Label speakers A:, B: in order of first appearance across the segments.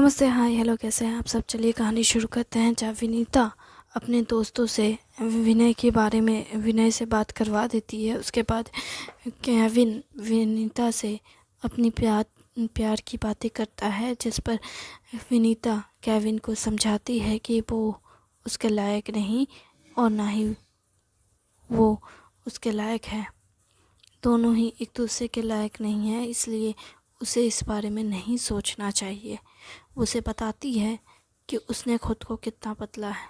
A: नमस्ते, हाय, हेलो, कैसे हैं आप सब। चलिए कहानी शुरू करते हैं। जब विनीता अपने दोस्तों से विनय से बात करवा देती है, उसके बाद केविन विनीता से अपनी प्यार की बातें करता है, जिस पर विनीता केविन को समझाती है कि वो उसके लायक नहीं और ना ही वो उसके लायक है। दोनों ही एक दूसरे के लायक नहीं है, इसलिए उसे इस बारे में नहीं सोचना चाहिए। उसे बताती है कि उसने खुद को कितना बदला है।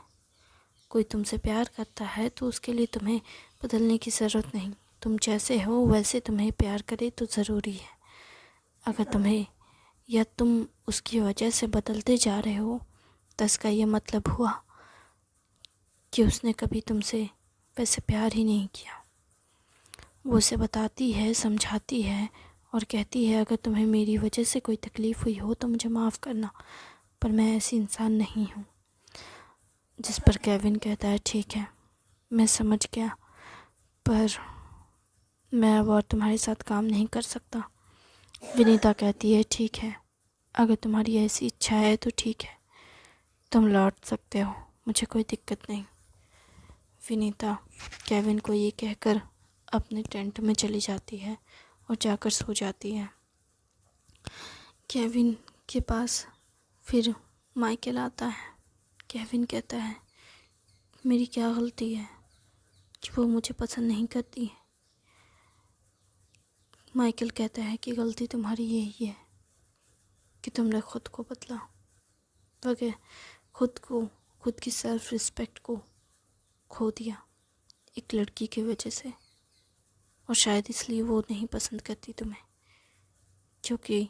A: कोई तुमसे प्यार करता है तो उसके लिए तुम्हें बदलने की ज़रूरत नहीं। तुम जैसे हो वैसे तुम्हें प्यार करे तो ज़रूरी है। अगर तुम्हें या तुम उसकी वजह से बदलते जा रहे हो तो इसका यह मतलब हुआ कि उसने कभी तुमसे वैसे प्यार ही नहीं किया। वो उसे बताती है, समझाती है और कहती है, अगर तुम्हें मेरी वजह से कोई तकलीफ़ हुई हो तो मुझे माफ़ करना, पर मैं ऐसी इंसान नहीं हूँ। जिस पर केविन कहता है, ठीक है, मैं समझ गया, पर मैं अब और तुम्हारे साथ काम नहीं कर सकता। विनीता कहती है, ठीक है, अगर तुम्हारी ऐसी इच्छा है तो ठीक है, तुम लौट सकते हो, मुझे कोई दिक्कत नहीं। विनीता केविन को ये कहकर अपने टेंट में चली जाती है और जाकर सो जाती है। केविन के पास फिर माइकल आता है। केविन कहता है, मेरी क्या गलती है कि वो मुझे पसंद नहीं करती है। माइकल कहता है कि गलती तुम्हारी यही है कि तुमने खुद को बदला, खुद की सेल्फ रिस्पेक्ट को खो दिया एक लड़की की वजह से, और शायद इसलिए वो नहीं पसंद करती तुम्हें, क्योंकि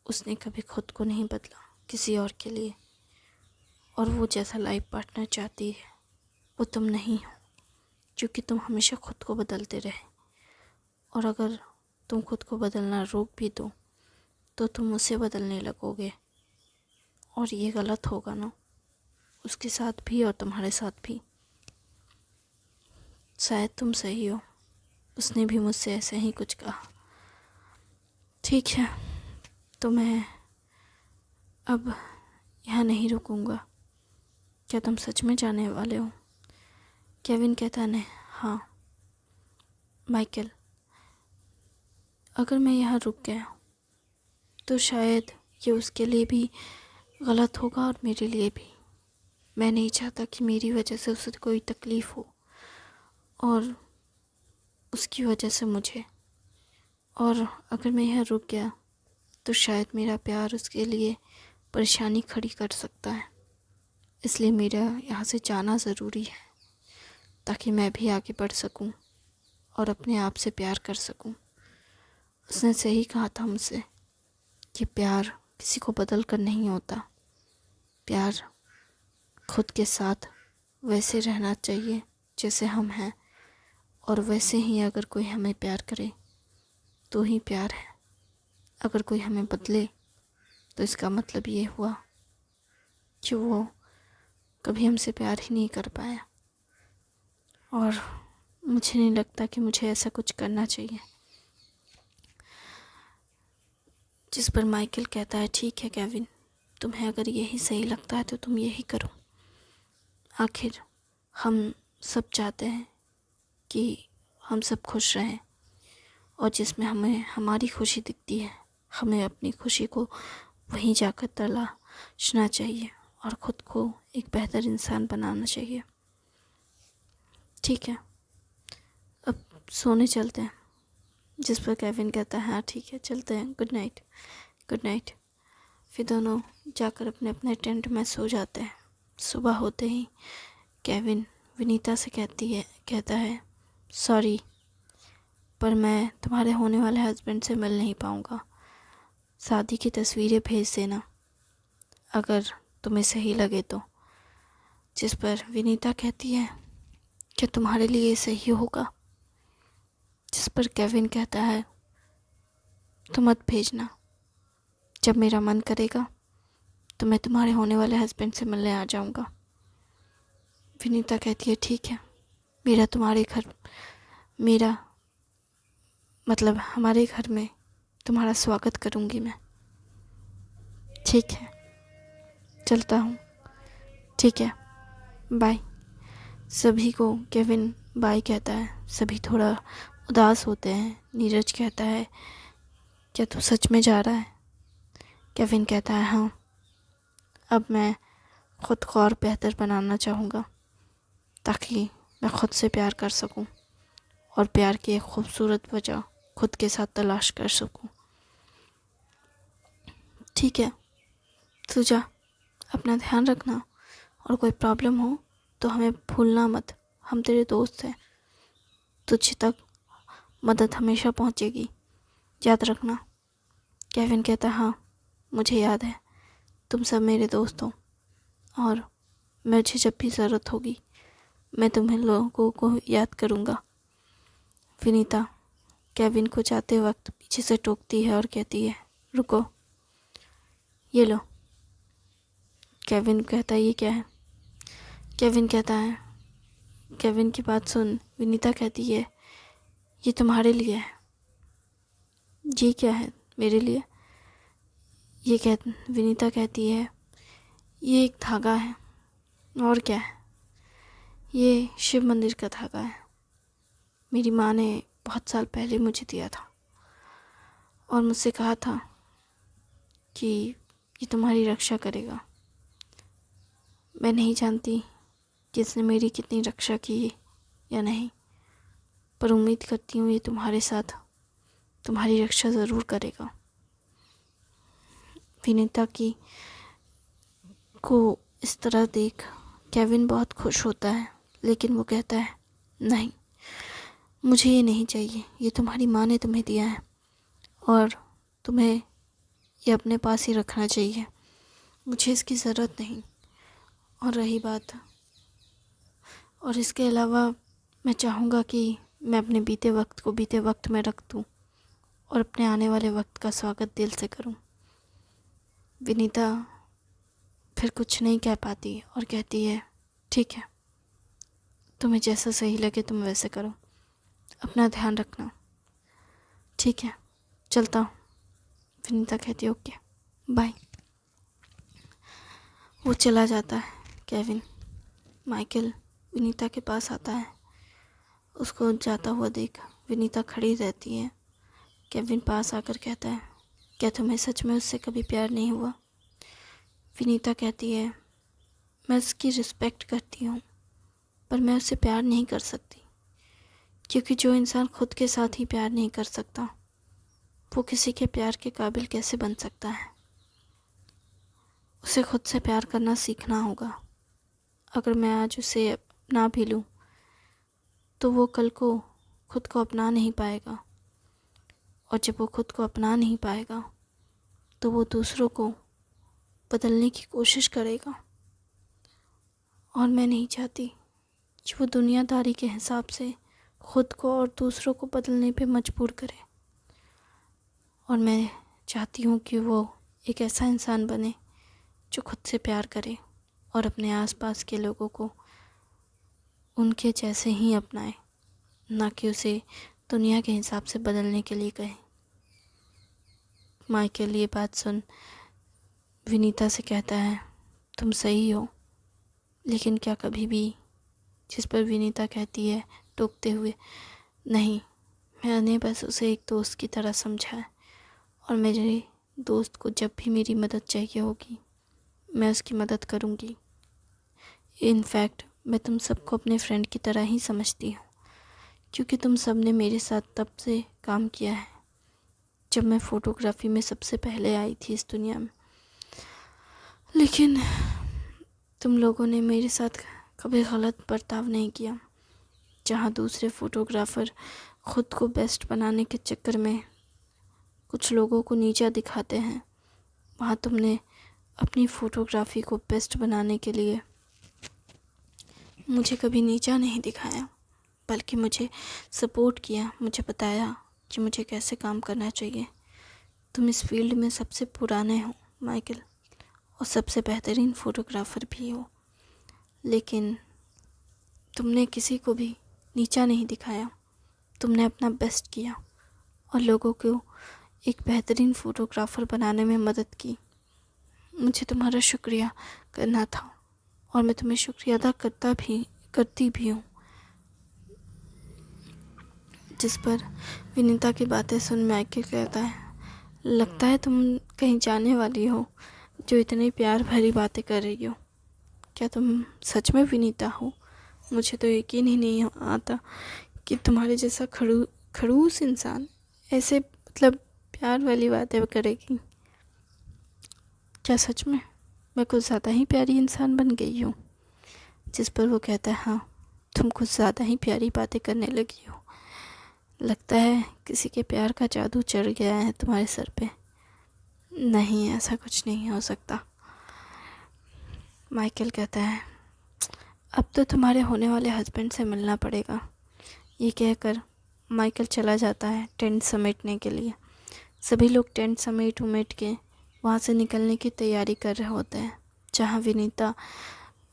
A: उसने कभी खुद को नहीं बदला किसी और के लिए, और वो जैसा लाइफ पार्टनर चाहती है वो तुम नहीं हो, क्योंकि तुम हमेशा खुद को बदलते रहे। और अगर तुम खुद को बदलना रोक भी दो तो तुम उसे बदलने लगोगे, और ये गलत होगा ना, उसके साथ भी और तुम्हारे साथ भी। शायद तुम सही हो, उसने भी मुझसे ऐसे ही कुछ कहा। ठीक है, तो मैं अब यहाँ नहीं रुकूंगा। क्या तुम सच में जाने वाले हो? केविन कहता है, हाँ माइकल, अगर मैं यहाँ रुक गया तो शायद ये उसके लिए भी गलत होगा और मेरे लिए भी। मैं नहीं चाहता कि मेरी वजह से उसे कोई तकलीफ़ हो और उसकी वजह से मुझे। और अगर मैं यहाँ रुक गया तो शायद मेरा प्यार उसके लिए परेशानी खड़ी कर सकता है। इसलिए मेरा यहाँ से जाना ज़रूरी है, ताकि मैं भी आगे बढ़ सकूं और अपने आप से प्यार कर सकूं। उसने सही कहा था मुझसे कि प्यार किसी को बदल कर नहीं होता। प्यार खुद के साथ वैसे रहना चाहिए जैसे हम हैं, और वैसे ही अगर कोई हमें प्यार करे तो ही प्यार है। अगर कोई हमें बदले तो इसका मतलब ये हुआ कि वो कभी हमसे प्यार ही नहीं कर पाया, और मुझे नहीं लगता कि मुझे ऐसा कुछ करना चाहिए। जिस पर माइकल कहता है, ठीक है केविन, तुम्हें अगर यही सही लगता है तो तुम यही करो। आखिर हम सब चाहते हैं कि हम सब खुश रहें, और जिसमें हमें हमारी खुशी दिखती है हमें अपनी खुशी को वहीं जाकर तलाशना चाहिए और ख़ुद को एक बेहतर इंसान बनाना चाहिए। ठीक है, अब सोने चलते हैं। जिस पर केविन कहता है, हाँ ठीक है, चलते हैं, गुड नाइट। Good night. फिर दोनों जाकर अपने अपने टेंट में सो जाते हैं। सुबह होते ही केविन विनीता से कहता है, सॉरी, पर मैं तुम्हारे होने वाले हस्बैंड से मिल नहीं पाऊँगा। शादी की तस्वीरें भेज देना अगर तुम्हें सही लगे तो। जिस पर विनीता कहती है, क्या तुम्हारे लिए सही होगा? जिस पर केविन कहता है, तुम मत भेजना, जब मेरा मन करेगा तो मैं तुम्हारे होने वाले हस्बैंड से मिलने आ जाऊँगा। विनीता कहती है, ठीक है, हमारे घर में तुम्हारा स्वागत करूँगी मैं। ठीक है, चलता हूँ, ठीक है, बाय। सभी को केविन बाय कहता है। सभी थोड़ा उदास होते हैं। नीरज कहता है, क्या तू सच में जा रहा है? केविन कहता है, हाँ, अब मैं ख़ुद को और बेहतर बनाना चाहूँगा ताकि मैं ख़ुद से प्यार कर सकूँ और प्यार की एक खूबसूरत वजह खुद के साथ तलाश कर सकूँ। ठीक है, तू जा, अपना ध्यान रखना, और कोई प्रॉब्लम हो तो हमें भूलना मत, हम तेरे दोस्त हैं, तुझ तक मदद हमेशा पहुंचेगी, याद रखना। केविन कहता, हाँ, मुझे याद है, तुम सब मेरे दोस्त हो और मुझे जब भी ज़रूरत होगी मैं तुम्हें लोगों को याद करूँगा। विनीता केविन को जाते वक्त पीछे से टोकती है और कहती है, रुको, ये लो। केविन कहता है, ये क्या है? केविन की बात सुन विनीता कहती है, ये तुम्हारे लिए है। ये क्या है मेरे लिए? विनीता कहती है, ये एक धागा है। और क्या है? ये शिव मंदिर का धागा है। मेरी माँ ने बहुत साल पहले मुझे दिया था और मुझसे कहा था कि ये तुम्हारी रक्षा करेगा। मैं नहीं जानती कि इसने मेरी कितनी रक्षा की या नहीं, पर उम्मीद करती हूँ ये तुम्हारे साथ तुम्हारी रक्षा ज़रूर करेगा। विनीता की को इस तरह देख केविन बहुत खुश होता है, लेकिन वो कहता है, नहीं, मुझे ये नहीं चाहिए। ये तुम्हारी माँ ने तुम्हें दिया है और तुम्हें ये अपने पास ही रखना चाहिए। मुझे इसकी ज़रूरत नहीं। और रही बात, और इसके अलावा मैं चाहूँगा कि मैं अपने बीते वक्त को बीते वक्त में रख दूँ और अपने आने वाले वक्त का स्वागत दिल से करूँ। विनीता फिर कुछ नहीं कह पाती और कहती है, ठीक है, तुम्हें जैसा सही लगे तुम वैसे करो, अपना ध्यान रखना, ठीक है, चलता हूँ। विनीता कहती है, ओके, बाय। वो चला जाता है। केविन माइकल विनीता के पास आता है। उसको जाता हुआ देख विनीता खड़ी रहती है। केविन पास आकर कहता है, क्या तुम्हें सच में उससे कभी प्यार नहीं हुआ? विनीता कहती है, मैं उसकी रिस्पेक्ट करती हूँ, पर मैं उससे प्यार नहीं कर सकती, क्योंकि जो इंसान खुद के साथ ही प्यार नहीं कर सकता वो किसी के प्यार के काबिल कैसे बन सकता है? उसे खुद से प्यार करना सीखना होगा। अगर मैं आज उसे अपना भी लूँ तो वो कल को खुद को अपना नहीं पाएगा, और जब वो खुद को अपना नहीं पाएगा तो वो दूसरों को बदलने की कोशिश करेगा, और मैं नहीं चाहती कि वो दुनियादारी के हिसाब से खुद को और दूसरों को बदलने पे मजबूर करे। और मैं चाहती हूँ कि वो एक ऐसा इंसान बने जो खुद से प्यार करे और अपने आसपास के लोगों को उनके जैसे ही अपनाए, ना कि उसे दुनिया के हिसाब से बदलने के लिए कहे। माइकल ये बात सुन विनीता से कहता है, तुम सही हो, लेकिन क्या कभी भी, जिस पर विनीता कहती है टोकते हुए, नहीं, मैंने बस उसे एक दोस्त की तरह समझा है, और मेरे दोस्त को जब भी मेरी मदद चाहिए होगी मैं उसकी मदद करूँगी। इनफैक्ट मैं तुम सबको अपने फ्रेंड की तरह ही समझती हूँ, क्योंकि तुम सब ने मेरे साथ तब से काम किया है जब मैं फ़ोटोग्राफी में सबसे पहले आई थी इस दुनिया में। लेकिन तुम लोगों ने मेरे साथ कभी गलत बर्ताव नहीं किया। जहाँ दूसरे फ़ोटोग्राफ़र ख़ुद को बेस्ट बनाने के चक्कर में कुछ लोगों को नीचा दिखाते हैं, वहाँ तुमने अपनी फ़ोटोग्राफ़ी को बेस्ट बनाने के लिए मुझे कभी नीचा नहीं दिखाया, बल्कि मुझे सपोर्ट किया, मुझे बताया कि मुझे कैसे काम करना चाहिए। तुम इस फील्ड में सबसे पुराने हो माइकल, और सबसे बेहतरीन फ़ोटोग्राफ़र भी हो, लेकिन तुमने किसी को भी नीचा नहीं दिखाया। तुमने अपना बेस्ट किया और लोगों को एक बेहतरीन फ़ोटोग्राफ़र बनाने में मदद की। मुझे तुम्हारा शुक्रिया करना था और मैं तुम्हें शुक्रिया अदा करती भी हूँ। जिस पर विनीता की बातें सुन माइकल कहता है, लगता है तुम कहीं जाने वाली हो जो इतनी प्यार भरी बातें कर रही हो। क्या तुम सच में विनीता हो? मुझे तो यकीन ही नहीं आता कि तुम्हारे जैसा खड़ूस इंसान ऐसे प्यार वाली बातें करेगी। क्या सच में मैं कुछ ज़्यादा ही प्यारी इंसान बन गई हूँ? जिस पर वो कहता है, हाँ, तुम कुछ ज़्यादा ही प्यारी बातें करने लगी हो। लगता है किसी के प्यार का जादू चढ़ गया है तुम्हारे सर पे। नहीं, ऐसा कुछ नहीं हो सकता। माइकल कहता है, अब तो तुम्हारे होने वाले हस्बैंड से मिलना पड़ेगा। ये कहकर माइकल चला जाता है टेंट समेटने के लिए। सभी लोग टेंट समेट के वहाँ से निकलने की तैयारी कर रहे होते हैं, जहाँ विनीता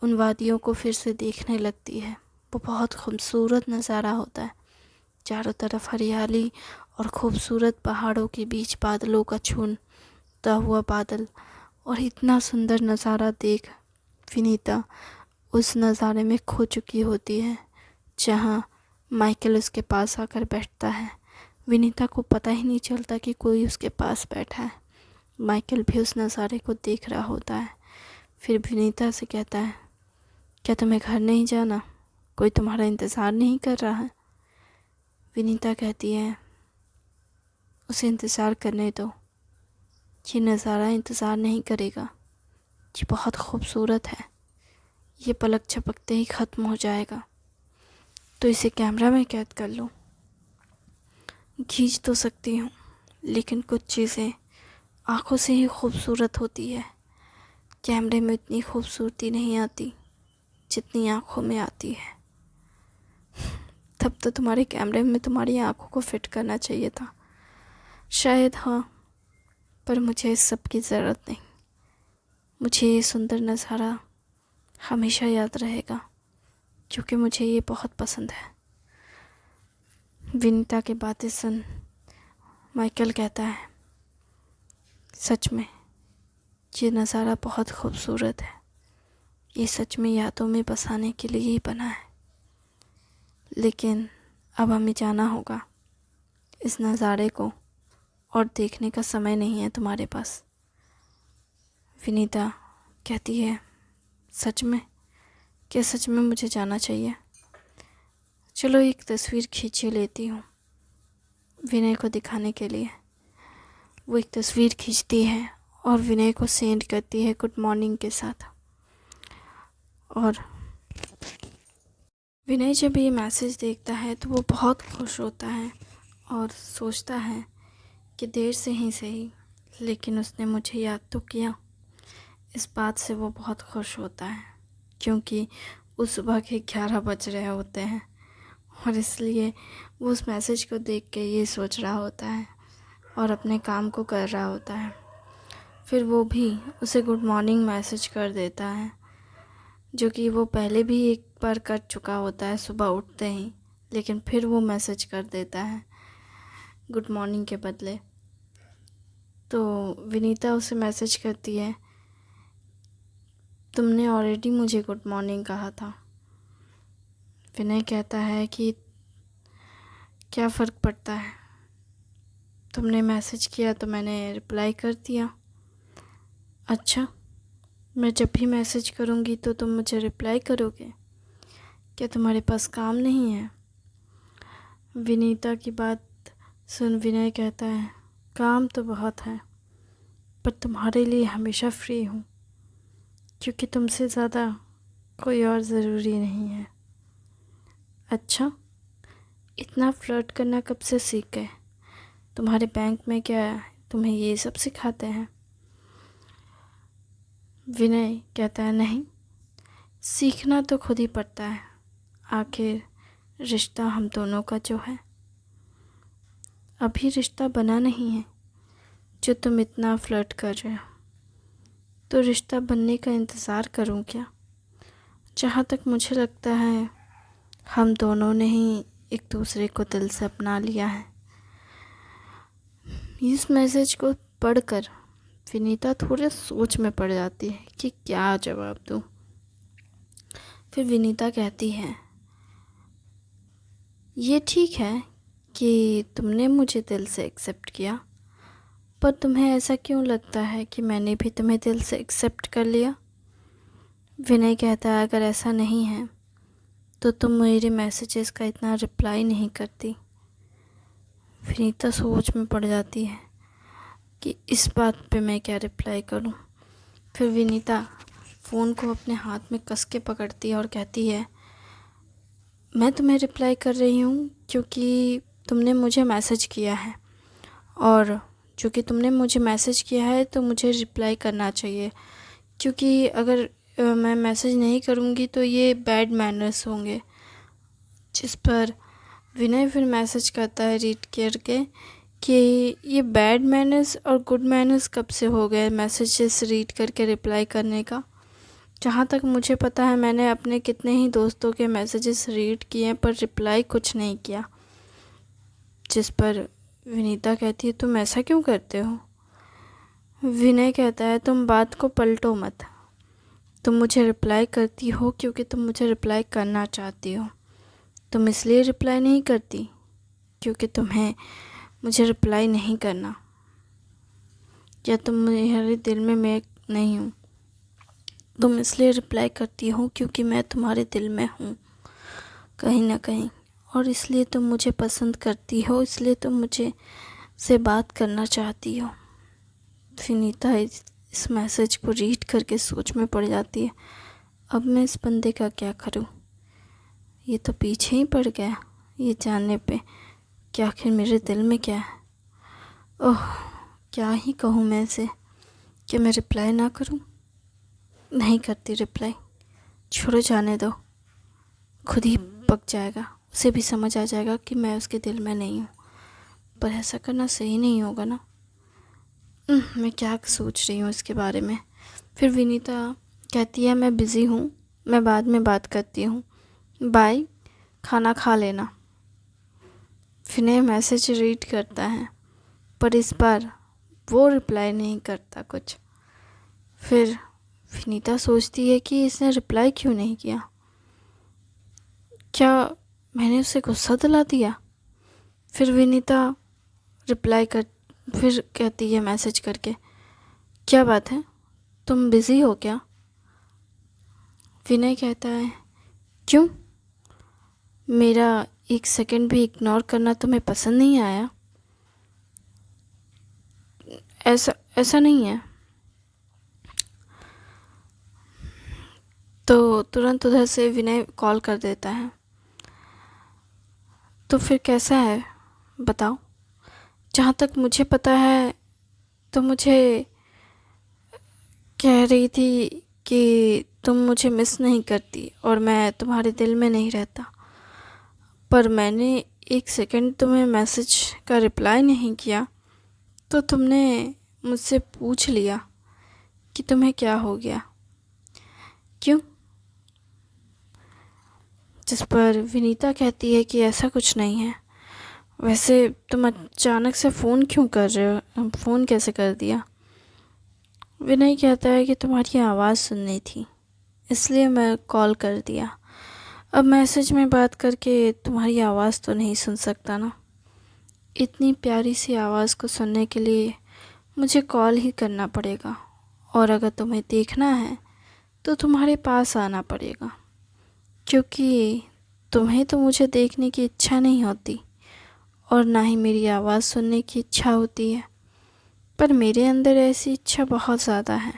A: उन वादियों को फिर से देखने लगती है। वो बहुत खूबसूरत नज़ारा होता है। चारों तरफ हरियाली और खूबसूरत पहाड़ों के बीच बादलों का छूता हुआ बादल, और इतना सुंदर नज़ारा देख विनीता उस नज़ारे में खो चुकी होती है, जहाँ माइकल उसके पास आकर बैठता है। विनीता को पता ही नहीं चलता कि कोई उसके पास बैठा है। माइकल भी उस नज़ारे को देख रहा होता है। फिर विनीता से कहता है, क्या तुम्हें घर नहीं जाना? कोई तुम्हारा इंतज़ार नहीं कर रहा है? विनीता कहती है, उसे इंतज़ार करने दो। ये नज़ारा इंतज़ार नहीं करेगा। ये बहुत खूबसूरत है। ये पलक झपकते ही ख़त्म हो जाएगा। तो इसे कैमरा में कैद कर लो। खींच तो सकती हूँ, लेकिन कुछ चीज़ें आँखों से ही खूबसूरत होती है। कैमरे में इतनी खूबसूरती नहीं आती जितनी आँखों में आती है। तब तो तुम्हारे कैमरे में तुम्हारी आँखों को फिट करना चाहिए था। शायद हाँ, पर मुझे इस सब की ज़रूरत नहीं। मुझे ये सुंदर नज़ारा हमेशा याद रहेगा, क्योंकि मुझे ये बहुत पसंद है। विनीता की बातें सुन माइकल कहता है, सच में ये नज़ारा बहुत खूबसूरत है। ये सच में यादों में बसाने के लिए ही बना है। लेकिन अब हमें जाना होगा। इस नज़ारे को और देखने का समय नहीं है तुम्हारे पास। विनीता कहती है, सच में? क्या सच में मुझे जाना चाहिए? चलो एक तस्वीर खींच लेती हूँ विनय को दिखाने के लिए। वो एक तस्वीर खींचती है और विनय को सेंड करती है गुड मॉर्निंग के साथ। और विनय जब ये मैसेज देखता है तो वो बहुत खुश होता है और सोचता है कि देर से ही सही, लेकिन उसने मुझे याद तो किया। इस बात से वो बहुत खुश होता है, क्योंकि उस सुबह के 11 बज रहे होते हैं और इसलिए वो उस मैसेज को देख के ये सोच रहा होता है और अपने काम को कर रहा होता है। फिर वो भी उसे गुड मॉर्निंग मैसेज कर देता है, जो कि वो पहले भी एक बार कर चुका होता है सुबह उठते ही, लेकिन फिर वो मैसेज कर देता है गुड मॉर्निंग के बदले। तो विनीता उसे मैसेज करती है, तुमने ऑलरेडी मुझे गुड मॉर्निंग कहा था। विनय कहता है कि क्या फ़र्क पड़ता है, तुमने मैसेज किया तो मैंने रिप्लाई कर दिया। अच्छा, मैं जब भी मैसेज करूँगी तो तुम मुझे रिप्लाई करोगे? क्या तुम्हारे पास काम नहीं है? विनीता की बात सुन विनय कहता है, काम तो बहुत है, पर तुम्हारे लिए हमेशा फ्री हूँ, क्योंकि तुमसे ज़्यादा कोई और ज़रूरी नहीं है। अच्छा, इतना फ्लर्ट करना कब से सीख गए? तुम्हारे बैंक में क्या तुम्हें ये सब सिखाते हैं? विनय कहता है, नहीं, सीखना तो खुद ही पड़ता है। आखिर रिश्ता हम दोनों का जो है, अभी रिश्ता बना नहीं है जो तुम इतना फ्लर्ट कर रहे हो। तो रिश्ता बनने का इंतज़ार करूँ क्या? जहाँ तक मुझे लगता है हम दोनों ने ही एक दूसरे को दिल से अपना लिया है। इस मैसेज को पढ़कर विनीता थोड़े सोच में पड़ जाती है कि क्या जवाब दूँ। फिर विनीता कहती है, ये ठीक है कि तुमने मुझे दिल से एक्सेप्ट किया, पर तुम्हें ऐसा क्यों लगता है कि मैंने भी तुम्हें दिल से एक्सेप्ट कर लिया? विनय कहता है, अगर ऐसा नहीं है तो तुम मेरे मैसेजेस का इतना रिप्लाई नहीं करती। विनीता सोच में पड़ जाती है कि इस बात पे मैं क्या रिप्लाई करूं। फिर विनीता फ़ोन को अपने हाथ में कस के पकड़ती है और कहती है, मैं तुम्हें रिप्लाई कर रही हूँ क्योंकि तुमने मुझे मैसेज किया है, और चूँकि तुमने मुझे मैसेज किया है तो मुझे रिप्लाई करना चाहिए, क्योंकि अगर मैं मैसेज नहीं करूँगी तो ये बैड मैनर्स होंगे। जिस पर विनय फिर मैसेज करता है रीड करके कि ये बैड मैनर्स और गुड मैनर्स कब से हो गए मैसेजेस रीड करके रिप्लाई करने का। जहाँ तक मुझे पता है मैंने अपने कितने ही दोस्तों के मैसेजेस रीड किए पर रिप्लाई कुछ नहीं किया। जिस पर विनीता कहती है, तुम ऐसा क्यों करते हो? विनय कहता है, तुम बात को पलटो मत। तुम मुझे रिप्लाई करती हो क्योंकि तुम मुझे रिप्लाई करना चाहती हो। तुम इसलिए रिप्लाई नहीं करती क्योंकि तुम्हें मुझे रिप्लाई नहीं करना, या तुम मेरे दिल में मैं नहीं हूँ। तुम इसलिए रिप्लाई करती हो क्योंकि मैं तुम्हारे दिल में हूँ कहीं ना कहीं, और इसलिए तुम मुझे पसंद करती हो, इसलिए तुम मुझे से बात करना चाहती हो। विनीता इस मैसेज को रीड करके सोच में पड़ जाती है, अब मैं इस बंदे का क्या करूँ? ये तो पीछे ही पड़ गया ये जानने पे कि आखिर मेरे दिल में क्या है। ओह, क्या ही कहूँ मैं इसे कि मैं रिप्लाई ना करूँ? नहीं करती रिप्लाई, छोड़ो, जाने दो, खुद ही पक जाएगा, उसे भी समझ आ जाएगा कि मैं उसके दिल में नहीं हूँ। पर ऐसा करना सही नहीं होगा ना। मैं क्या सोच रही हूँ इसके बारे में। फिर विनीता कहती है, मैं बिज़ी हूँ, मैं बाद में बात करती हूँ, बाय, खाना खा लेना। विनय मैसेज रीड करता है पर इस बार वो रिप्लाई नहीं करता कुछ। फिर विनीता सोचती है कि इसने रिप्लाई क्यों नहीं किया, क्या मैंने उसे गुस्सा दिला दिया? फिर विनीता फिर कहती है मैसेज करके, क्या बात है, तुम बिज़ी हो क्या? विनय कहता है, क्यों? मेरा एक सेकंड भी इग्नोर करना तुम्हें पसंद नहीं आया? ऐसा नहीं है। तो तुरंत उधर से विनय कॉल कर देता है, तो फिर कैसा है बताओ? जहाँ तक मुझे पता है तो मुझे कह रही थी कि तुम मुझे मिस नहीं करती और मैं तुम्हारे दिल में नहीं रहता, पर मैंने एक सेकंड तुम्हें मैसेज का रिप्लाई नहीं किया तो तुमने मुझसे पूछ लिया कि तुम्हें क्या हो गया, क्यों? जिस पर विनीता कहती है कि ऐसा कुछ नहीं है, वैसे तुम अचानक से फ़ोन क्यों कर रहे हो, फ़ोन कैसे कर दिया? विनय कहता है कि तुम्हारी आवाज़ सुननी थी इसलिए मैं कॉल कर दिया, अब मैसेज में बात करके तुम्हारी आवाज़ तो नहीं सुन सकता ना। इतनी प्यारी सी आवाज़ को सुनने के लिए मुझे कॉल ही करना पड़ेगा, और अगर तुम्हें देखना है तो तुम्हारे पास आना पड़ेगा, क्योंकि तुम्हें तो मुझे देखने की इच्छा नहीं होती और ना ही मेरी आवाज़ सुनने की इच्छा होती है, पर मेरे अंदर ऐसी इच्छा बहुत ज़्यादा है,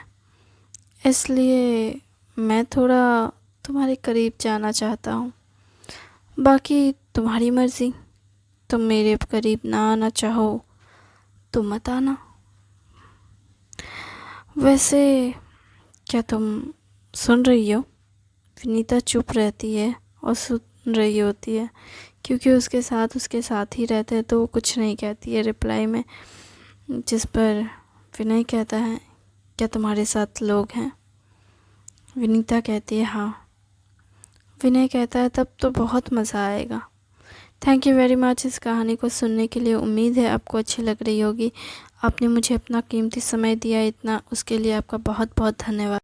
A: इसलिए मैं थोड़ा तुम्हारे करीब जाना चाहता हूँ। बाकी तुम्हारी मर्ज़ी, तुम मेरे करीब ना आना चाहो तो मत आना। वैसे क्या तुम सुन रही हो? विनीता चुप रहती है और सुन रही होती है, क्योंकि उसके साथ ही रहते हैं तो वो कुछ नहीं कहती है रिप्लाई में। जिस पर विनय कहता है, क्या तुम्हारे साथ लोग हैं? विनीता कहती है, हाँ। विनय कहता है, तब तो बहुत मज़ा आएगा, थैंक यू वेरी मच इस कहानी को सुनने के लिए। उम्मीद है आपको अच्छी लग रही होगी। आपने मुझे अपना कीमती समय दिया इतना, उसके लिए आपका बहुत बहुत धन्यवाद।